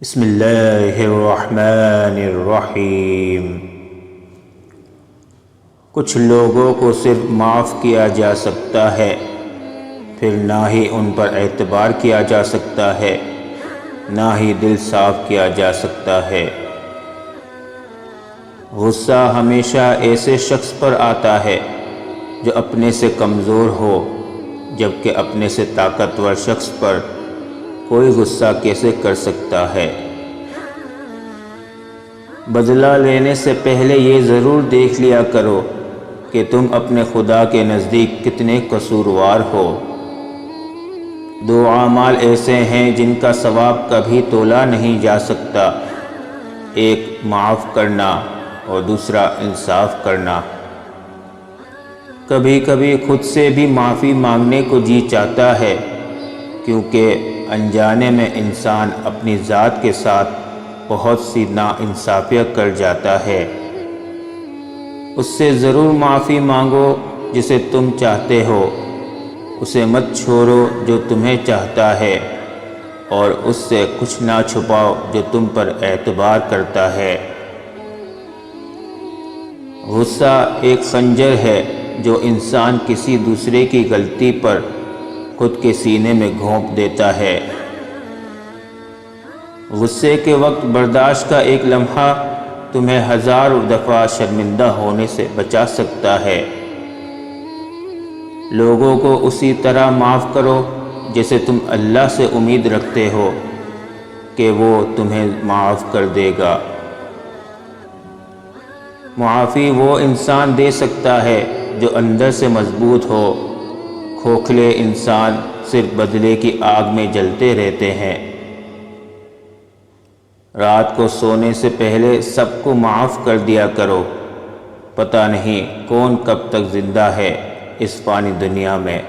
بسم اللہ الرحمن الرحیم۔ کچھ لوگوں کو صرف معاف کیا جا سکتا ہے، پھر نہ ہی ان پر اعتبار کیا جا سکتا ہے، نہ ہی دل صاف کیا جا سکتا ہے۔ غصہ ہمیشہ ایسے شخص پر آتا ہے جو اپنے سے کمزور ہو، جبکہ اپنے سے طاقتور شخص پر کوئی غصہ کیسے کر سکتا ہے؟ بدلہ لینے سے پہلے یہ ضرور دیکھ لیا کرو کہ تم اپنے خدا کے نزدیک کتنے قصوروار ہو۔ دو اعمال ایسے ہیں جن کا ثواب کبھی تولا نہیں جا سکتا، ایک معاف کرنا اور دوسرا انصاف کرنا۔ کبھی کبھی خود سے بھی معافی مانگنے کو جی چاہتا ہے، کیونکہ انجانے میں انسان اپنی ذات کے ساتھ بہت سی ناانصافیاں کر جاتا ہے۔ اس سے ضرور معافی مانگو جسے تم چاہتے ہو، اسے مت چھوڑو جو تمہیں چاہتا ہے، اور اس سے کچھ نہ چھپاؤ جو تم پر اعتبار کرتا ہے۔ غصہ ایک خنجر ہے جو انسان کسی دوسرے کی غلطی پر خود کے سینے میں گھونپ دیتا ہے۔ غصے کے وقت برداشت کا ایک لمحہ تمہیں ہزاروں دفعہ شرمندہ ہونے سے بچا سکتا ہے۔ لوگوں کو اسی طرح معاف کرو جیسے تم اللہ سے امید رکھتے ہو کہ وہ تمہیں معاف کر دے گا۔ معافی وہ انسان دے سکتا ہے جو اندر سے مضبوط ہو، کھوکھلے انسان صرف بدلے کی آگ میں جلتے رہتے ہیں۔ رات کو سونے سے پہلے سب کو معاف کر دیا کرو، پتہ نہیں کون کب تک زندہ ہے اس فانی دنیا میں۔